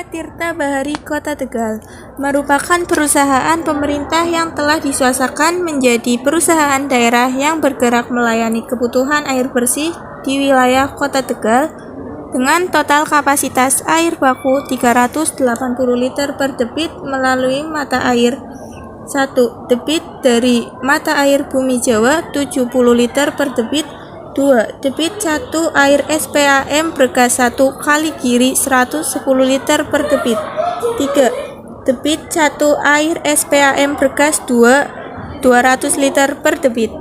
Tirta Bahari Kota Tegal merupakan perusahaan pemerintah yang telah diswasakan menjadi perusahaan daerah yang bergerak melayani kebutuhan air bersih di wilayah Kota Tegal dengan total kapasitas air baku 380 liter per debit melalui mata air 1. Debit dari mata air Bumi Jawa 70 liter per debit. 2. Debit 1 air SPAM Bergas 1 Kali Giri 110 liter per debit. 3. Debit 1 air SPAM Bergas 2 200 liter per debit.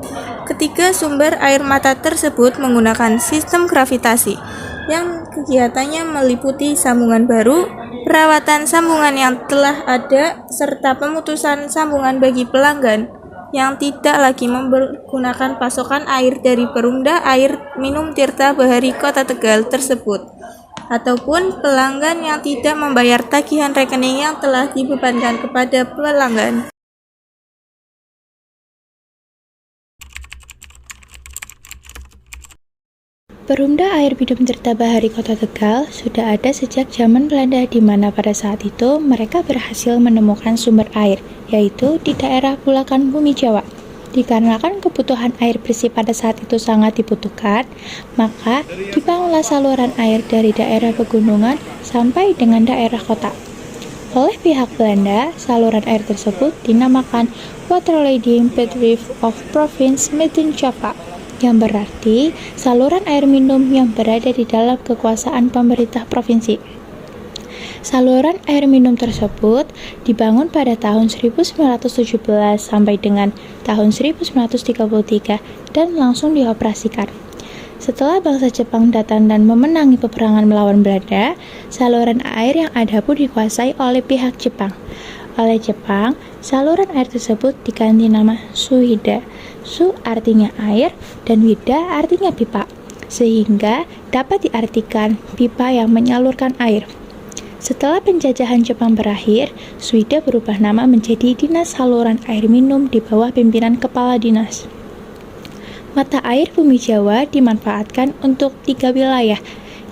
Ketiga sumber air mata tersebut menggunakan sistem gravitasi yang kegiatannya meliputi sambungan baru, perawatan sambungan yang telah ada, serta pemutusan sambungan bagi pelanggan yang tidak lagi menggunakan pasokan air dari Perumda Air Minum Tirta Bahari Kota Tegal tersebut, ataupun pelanggan yang tidak membayar tagihan rekening yang telah dibebankan kepada pelanggan. Perumda Air Minum Tirta Bahari Kota Tegal sudah ada sejak zaman Belanda, di mana pada saat itu mereka berhasil menemukan sumber air, yaitu di daerah Bulakan Bumi Jawa. Dikarenakan kebutuhan air bersih pada saat itu sangat dibutuhkan, maka dibangunlah saluran air dari daerah pegunungan sampai dengan daerah kota. Oleh pihak Belanda, saluran air tersebut dinamakan Waterleiding Bedrijf of Province Midden Java, yang berarti saluran air minum yang berada di dalam kekuasaan pemerintah provinsi. Saluran air minum tersebut dibangun pada tahun 1917 sampai dengan tahun 1933 dan langsung dioperasikan. Setelah bangsa Jepang datang dan memenangi peperangan melawan Belanda, saluran air yang ada pun dikuasai oleh pihak Jepang. Oleh Jepang, saluran air tersebut diganti nama Suhida. Su artinya air dan Wida artinya pipa, sehingga dapat diartikan pipa yang menyalurkan air. Setelah penjajahan Jepang berakhir, Suhida berubah nama menjadi Dinas Saluran Air Minum di bawah pimpinan Kepala Dinas. Mata air Bumi Jawa dimanfaatkan untuk 3 wilayah,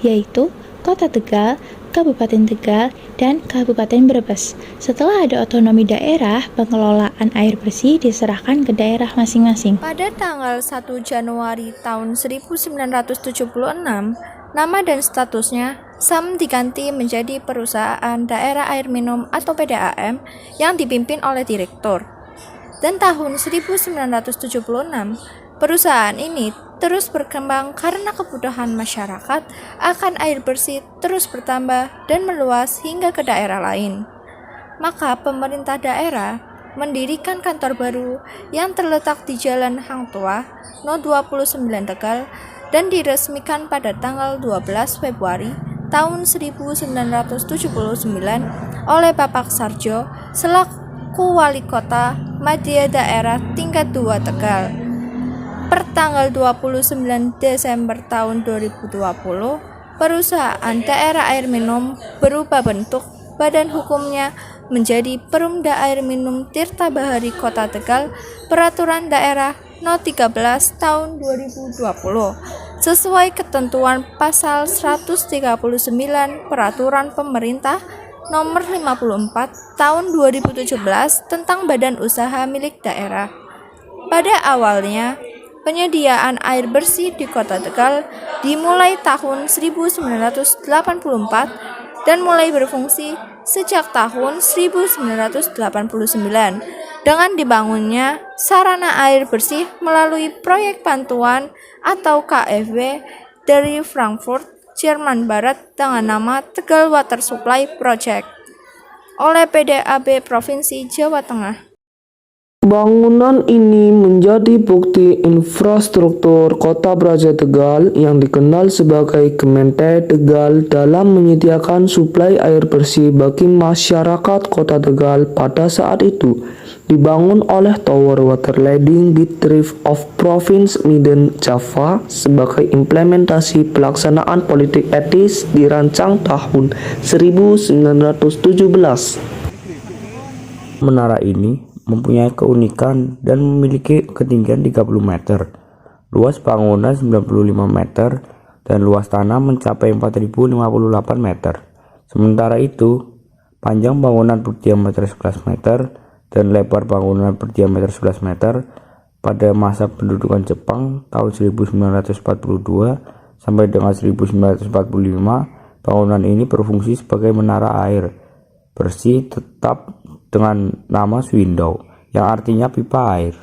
yaitu Kota Tegal, Kabupaten Tegal, dan Kabupaten Brebes. Setelah ada otonomi daerah, pengelolaan air bersih diserahkan ke daerah masing-masing. Pada tanggal 1 Januari tahun 1976, nama dan statusnya SAM diganti menjadi Perusahaan Daerah Air Minum atau PDAM yang dipimpin oleh direktur. Dan tahun 1976, perusahaan ini terus berkembang karena kebutuhan masyarakat akan air bersih terus bertambah dan meluas hingga ke daerah lain. Maka pemerintah daerah mendirikan kantor baru yang terletak di Jalan Hang Tuah, No 29 Tegal, dan diresmikan pada tanggal 12 Februari tahun 1979 oleh Bapak Sarjo selaku Wali Kota Madya Daerah Tingkat 2 Tegal. Per tanggal 29 Desember tahun 2020, perusahaan daerah air minum berubah bentuk badan hukumnya menjadi Perumda Air Minum Tirta Bahari Kota Tegal Peraturan Daerah No 13 tahun 2020 sesuai ketentuan pasal 139 Peraturan Pemerintah Nomor 54 tahun 2017 tentang Badan Usaha Milik Daerah. Pada awalnya, penyediaan air bersih di Kota Tegal dimulai tahun 1984 dan mulai berfungsi sejak tahun 1989 dengan dibangunnya sarana air bersih melalui proyek bantuan atau KFW dari Frankfurt, Jerman Barat dengan nama Tegal Water Supply Project oleh PDAB Provinsi Jawa Tengah. Bangunan ini menjadi bukti infrastruktur Kota Praja Tegal yang dikenal sebagai Gemeente Tegal dalam menyediakan suplai air bersih bagi masyarakat Kota Tegal pada saat itu. Dibangun oleh Tower Waterleiding Bedrijf of Province Midden Java sebagai implementasi pelaksanaan politik etis dirancang tahun 1917. Menara ini mempunyai keunikan dan memiliki ketinggian 30 meter, luas bangunan 95 meter, dan luas tanah mencapai 4058 meter. Sementara itu, panjang bangunan berdiameter 11 meter dan lebar bangunan berdiameter 11 meter pada masa pendudukan Jepang tahun 1942 sampai dengan 1945, bangunan ini berfungsi sebagai menara air bersih tetap dengan nama Swindow, yang artinya pipa air.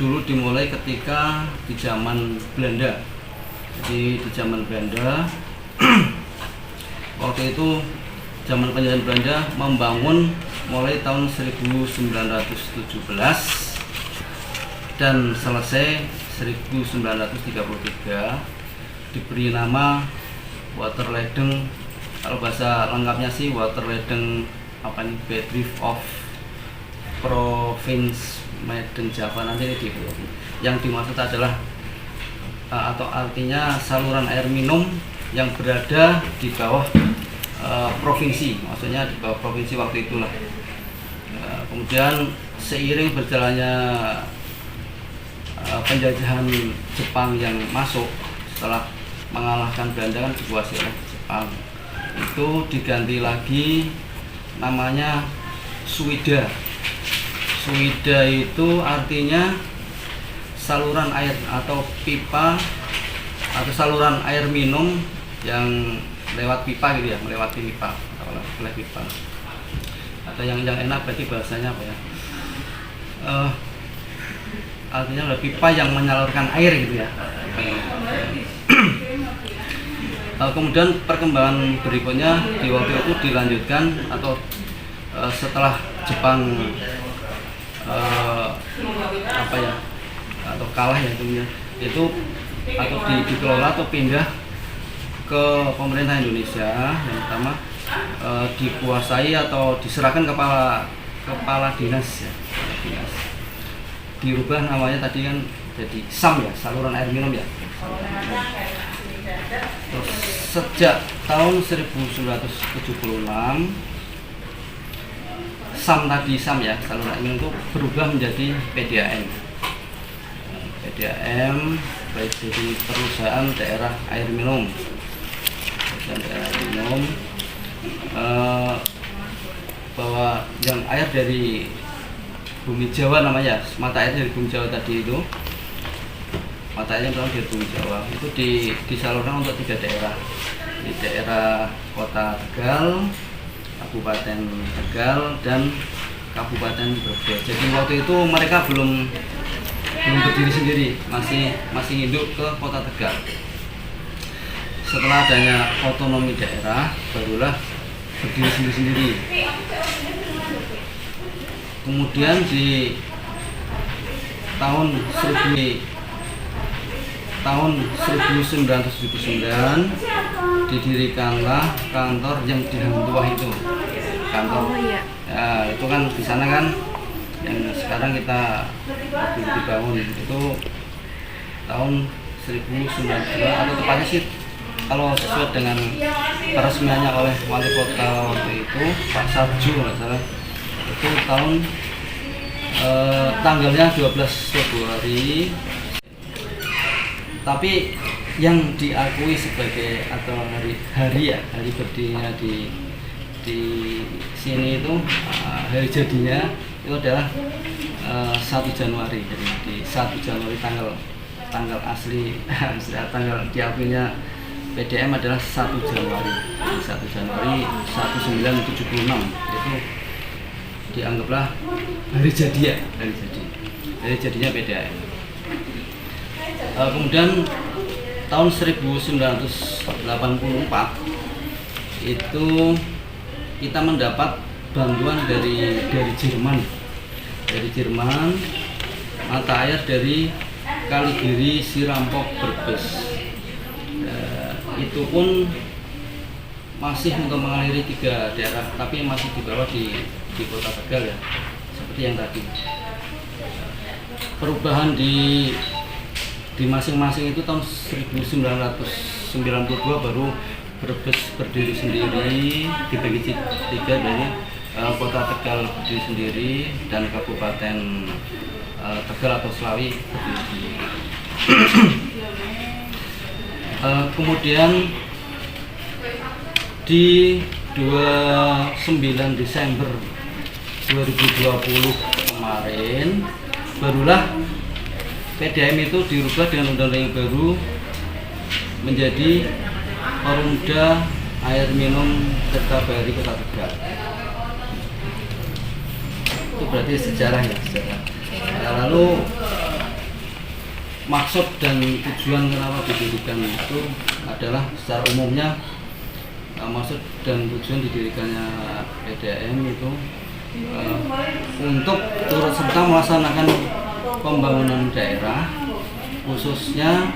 Dulu dimulai ketika di zaman Belanda. Jadi di zaman Belanda waktu itu zaman penjajahan Belanda membangun mulai tahun 1917 dan selesai 1933, diberi nama Waterledeng. Kalau bahasa lengkapnya sih Waterledeng Bedrift of Province Medan Java. Nanti ini yang dimaksud adalah atau artinya saluran air minum yang berada di bawah provinsi, maksudnya di bawah provinsi waktu itulah. Kemudian seiring berjalannya penjajahan Jepang yang masuk setelah mengalahkan Belanda, kan dikuasai oleh Jepang, itu diganti lagi namanya Suida. Suida itu artinya saluran air atau pipa atau saluran air minum yang lewat pipa gitu ya, melewati pipa atau oleh pipa. Atau yang enak berarti bahasanya apa ya? Artinya adalah pipa yang menyalurkan air gitu ya. Kemudian perkembangan berikutnya di waktu itu dilanjutkan atau setelah Jepang atau kalah ya itu atau dikelola atau pindah ke pemerintah Indonesia. Yang pertama dikuasai atau diserahkan kepala dinas ya, dinas. Dirubah namanya tadi kan jadi SAM ya, saluran air minum ya. Terus sejak tahun 1976 SAM ya, saluran air minum itu berubah menjadi PDAM. PDAM baik jadi perusahaan daerah air minum. Bahwa yang air dari Bumi Jawa namanya, mata air dari Bumi Jawa tadi itu, mata airnya dari Bumi Jawa itu disalurkan untuk 3 daerah. Di daerah Kota Tegal, Kabupaten Tegal, dan Kabupaten Brebes. Jadi waktu itu mereka belum berdiri sendiri, masih induk ke Kota Tegal. Setelah adanya otonomi daerah, barulah berdiri sendiri-sendiri. Kemudian di tahun 1979 didirikanlah kantor yang di Hang Tuah itu. Kantor. Ya, itu kan di sana kan yang sekarang kita dibangun itu tahun 1992 atau tepatnya sih kalau sesuai dengan peresmiannya oleh wali kota waktu itu Pak Sarjo nggak salah, itu tahun tanggalnya 12 Februari. Tapi yang diakui sebagai atau hari berdirinya di sini itu hari jadinya itu adalah 1 Januari. Jadi di 1 Januari tanggal asli tanggal diakuinya PDM adalah 1 Januari. Jadi 1 Januari 1976 itu dianggaplah hari jadinya PDM. Kemudian tahun 1984 itu kita mendapat bantuan dari Jerman. Dari Jerman, mata air dari Kaligiri Sirampok Brebes. Itu pun masih untuk mengaliri 3 daerah, tapi masih di bawah di Kota Tegal ya, seperti yang tadi. Perubahan di masing-masing itu tahun 1992 baru Brebes berdiri sendiri, dibagi 3 dari Kota Tegal berdiri sendiri dan Kabupaten Tegal atau Slawi berdiri sendiri. Kemudian di 29 Desember 2020 kemarin barulah PDAM itu dirubah dengan undang-undang yang baru menjadi Perumda Air Minum Tirta Bahari Kota Tegal. Itu berarti sejarah ya, sejarah. Lalu maksud dan tujuan kenapa didirikan itu adalah secara umumnya maksud dan tujuan didirikannya PDAM itu untuk turut serta melaksanakan pembangunan daerah, khususnya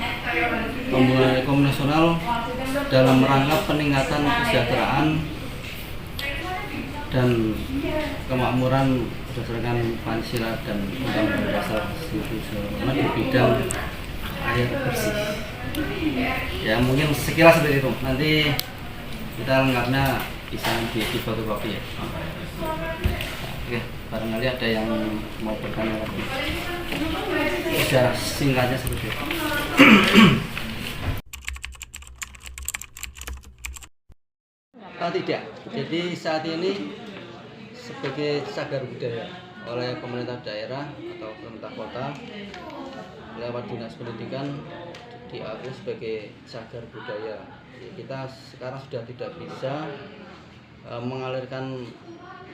pembangunan ekonomi nasional dalam rangka peningkatan kesejahteraan dan kemakmuran berdasarkan Pancasila dan Undang-Undang Dasar 1945 di bidang air bersih. Ya mungkin sekilas seperti itu. Nanti kita lengkapnya bisa di fotokopi ya. Oke, barangkali ada yang mau bertanya lagi. Secara singkatnya seperti itu. Tidak. Jadi saat ini sebagai cagar budaya oleh pemerintah daerah atau pemerintah kota lewat dinas pendidikan diakui sebagai cagar budaya. Jadi kita sekarang sudah tidak bisa mengalirkan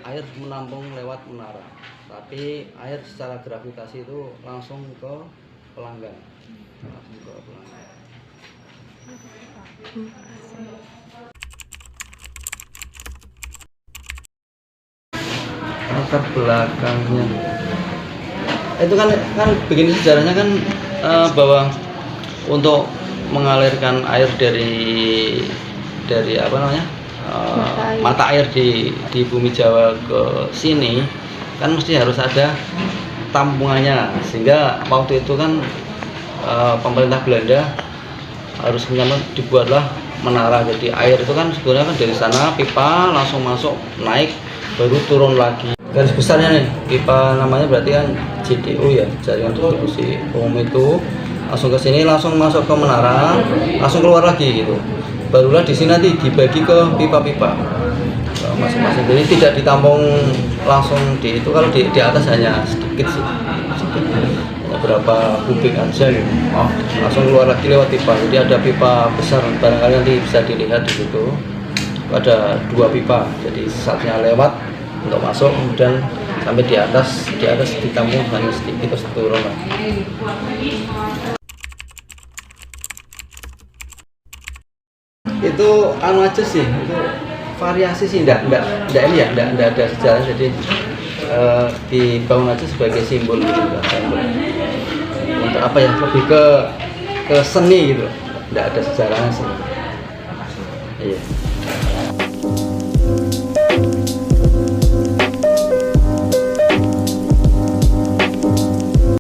air menampung lewat menara, tapi air secara gravitasi itu langsung ke pelanggan. Latar belakangnya itu kan begini sejarahnya kan bahwa untuk mengalirkan air dari apa namanya mata air di bumi Jawa ke sini kan mesti harus ada tampungannya, sehingga waktu itu kan pemerintah Belanda harus dibuatlah menara. Jadi air itu kan sebenarnya kan dari sana pipa langsung masuk naik baru turun lagi. Garis besarnya nih pipa namanya berarti kan JDU ya, jaringan distribusi umum, itu langsung ke sini langsung masuk ke menara langsung keluar lagi gitu. Barulah di sini nanti dibagi ke pipa-pipa masing-masing. Jadi tidak ditampung langsung di itu. Kalau di atas hanya sedikit sih, hanya berapa kubik aja gitu. Langsung keluar lagi lewat pipa. Jadi ada pipa besar, barangkali nanti bisa dilihat di situ. Ada 2 pipa. Jadi satunya lewat untuk masuk, kemudian sampai di atas ditampung hanya sedikit terus turun lagi. Itu anu aja sih, itu variasi sih, enggak ini ya, enggak ada sejarah. Jadi dibangun aja sebagai simbol gitu, simbol untuk apa ya, lebih ke seni gitu, enggak ada sejarahnya sih. Iya.